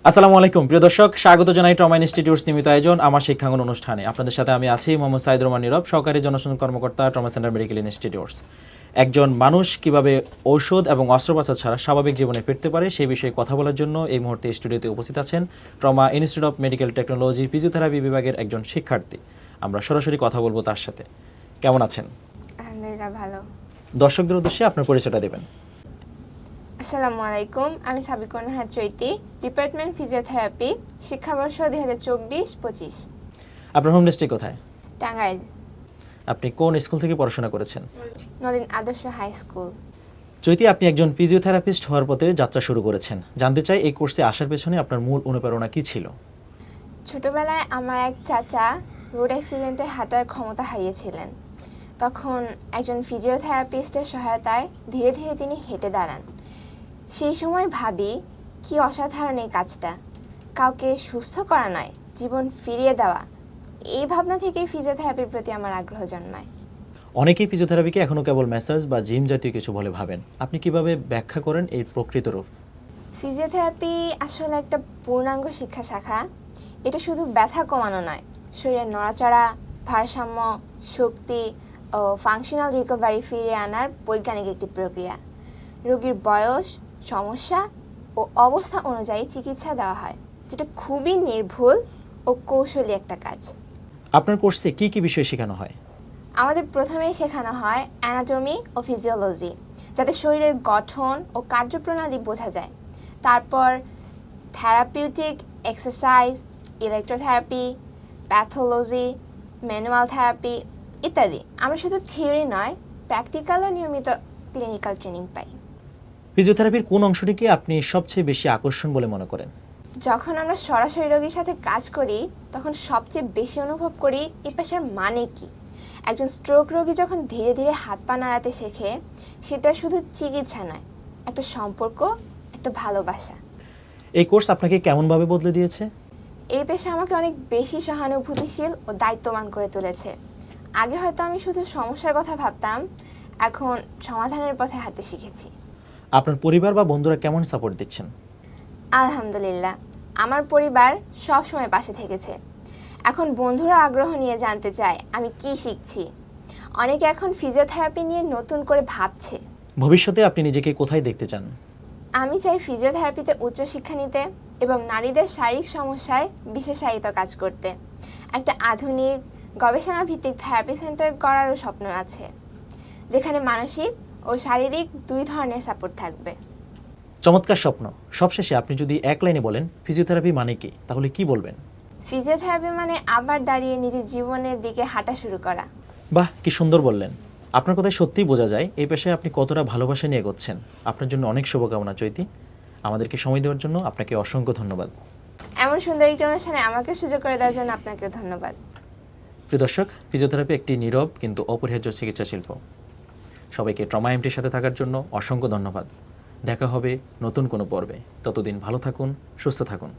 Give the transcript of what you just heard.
আসসালামু আলাইকুম প্রিয় দর্শক, স্বাগত জানাই ট্রমা ইনস্টিটিউটস নিয়মিত আয়োজন আমার শিক্ষাঙ্গন অনুষ্ঠানে। আপনাদের সাথে আমি আছি মোহাম্মদ সাইদুর রহমান নীরব, সহকারী জনসংখ্যা কর্মকর্তা ট্রমা সেন্টার মেডিকেল ইনস্টিটিউটস। একজন মানুষ কিভাবে ঔষধ এবং অস্ত্রোপচার ছাড়া স্বাভাবিক জীবনে ফিরতে পারে সেই বিষয়ে কথা বলার জন্য এই মুহূর্তে স্টুডিওতে উপস্থিত আছেন trauma institute of medical technology physiotherapy বিভাগের একজন শিক্ষার্থী। আমরা সরাসরি কথা বলবো তার সাথে। কেমন আছেন? আলহামদুলিল্লাহ ভালো। দর্শকদের উদ্দেশ্যে আপনার পরিচয়টা দেবেন। আসসালামু আলাইকুম, আমি সাবিকুন নাহার চৈতি, ডিপার্টমেন্ট ফিজিওথেরাপি, শিক্ষাবর্ষ 2024-25। আপনার হোম ডিস্ট্রিক্ট কোথায়? টাঙ্গাইল। আপনি কোন স্কুল থেকে পড়াশোনা করেছেন? নলিন আদর্শ হাই স্কুল। চৈতি, আপনি একজন ফিজিওথেরাপিস্ট হওয়ার পথে যাত্রা শুরু করেছেন। জানতে চাই এই কোর্সে আসার পেছনে আপনার মূল অনুপ্রেরণা কী ছিল? ছোটবেলায় আমার এক চাচা রোড অ্যাক্সিডেন্টে হাঁটার ক্ষমতা হারিয়েছিলেন। তখন একজন ফিজিওথেরাপিস্টের সহায়তায় ধীরে ধীরে তিনি হেঁটে দাঁড়ান। সেই সময় ভাবি, কি অসাধারণ এই কাজটা, কাউকে সুস্থ করা নয়, জীবন ফিরিয়ে দেওয়া। এই ভাবনা থেকেই ফিজিওথেরাপির প্রতি আমার আগ্রহ জন্মায়। অনেকেই ফিজিওথেরাপিকে এখনও কেবল ম্যাসাজ বা জিম জাতীয় কিছু বলে ভাবেন। আপনি কিভাবে ব্যাখ্যা করেন এই প্রকৃত রূপ? ফিজিওথেরাপি আসলে একটা পূর্ণাঙ্গ শিক্ষা শাখা। এটা শুধু ব্যথা কমানো নয়, শরীরের নড়াচড়া, ভারসাম্য, শক্তি ও ফাংশনাল রিকভারি ফিরিয়ে আনার বৈজ্ঞানিক একটি প্রক্রিয়া। রোগীর বয়স, সমস্যা ও অবস্থা অনুযায়ী চিকিৎসা দেওয়া হয়, যেটা খুবই নির্ভুল ও কৌশলী একটা কাজ। আপনার কোর্সে কি কি বিষয় শেখানো হয়? আমাদের প্রথমেই শেখানো হয় অ্যানাটমি ও ফিজিওলজি, যাতে শরীরের গঠন ও কার্যপ্রণালী বোঝা যায়। তারপর therapeutic exercise, electrotherapy, pathology, manual therapy ইত্যাদি। আমরা শুধু থিওরি নয়, প্র্যাকটিক্যালও নিয়মিত ক্লিনিক্যাল ট্রেনিং পাই। ফিজিওথেরাপির কোন অংশটিকে আপনি সবচেয়ে বেশি আকর্ষণ বলে মনে করেন? যখন আমরা সরাসরি রোগীর সাথে কাজ করি, তখন সবচেয়ে বেশি অনুভব করি এই পেশার মানে কি। একজন স্ট্রোক রোগী যখন ধীরে ধীরে হাত পা নাড়াতে শেখে, সেটা শুধু চিকিৎসা নয়, একটা সম্পর্ক, একটা ভালোবাসা। এই কোর্স আপনাকে কেমনভাবে বদলে দিয়েছে? এই পেশা আমাকে অনেক বেশি সহানুভূতিশীল ও দায়িত্ববান করে তুলেছে। আগে হয়তো আমি শুধু সমস্যার কথা ভাবতাম, এখন সমাধানের পথে হাঁটতে শিখেছি। আপনার পরিবার বা বন্ধুরা কেমন সাপোর্ট দিচ্ছেন? আলহামদুলিল্লাহ, আমার পরিবার সব সময় পাশে থেকেছে। এখন বন্ধুরা আগ্রহ নিয়ে জানতে চায় আমি কি শিখছি। অনেকে এখন ফিজিওথেরাপি নিয়ে নতুন করে ভাবছে। ভবিষ্যতে আপনি নিজেকে কোথায় দেখতে চান? আমি চাই ফিজিওথেরাপিতে উচ্চশিক্ষা নিতে এবং নারীদের শারীরিক সমস্যায় বিশেষায়িত কাজ করতে। একটা আধুনিক গবেষণা ভিত্তিক থেরাপি সেন্টার করারও স্বপ্ন আছে, যেখানে মানসিক ও শারীরিক দুই ধরনের সাপোর্ট থাকবে। চমৎকার স্বপ্ন। সবশেষে আপনি যদি এক লাইনে বলেন ফিজিওথেরাপি মানে কি, তাহলে কি বলবেন? ফিজিওথেরাপি মানে আবার দাঁড়িয়ে নিজের জীবনের দিকে হাঁটা শুরু করা। বাহ, কি সুন্দর বললেন। আপনার কথায় সত্যিই বোঝা যায় এই পেশায় আপনি কতটা ভালোবাসা নিয়ে এগোচ্ছেন। আপনার জন্য অনেক শুভকামনা চৈতি। আমাদেরকে সময় দেওয়ার জন্য আপনাকে অসংখ্য ধন্যবাদ। এমন সুন্দর একটি অনুষ্ঠানে আমাকে সুযোগ করে দেওয়ার জন্য আপনাকে ধন্যবাদ। প্রিয় দর্শক, ফিজিওথেরাপি একটি নীরব কিন্তু অপরিহার্য চিকিৎসা শিল্প। সবাইকে ট্রমা এমটির সাথে থাকার জন্য অসংখ্য ধন্যবাদ। দেখা হবে নতুন কোনো পর্বে। ততদিন ভালো থাকুন, সুস্থ থাকুন।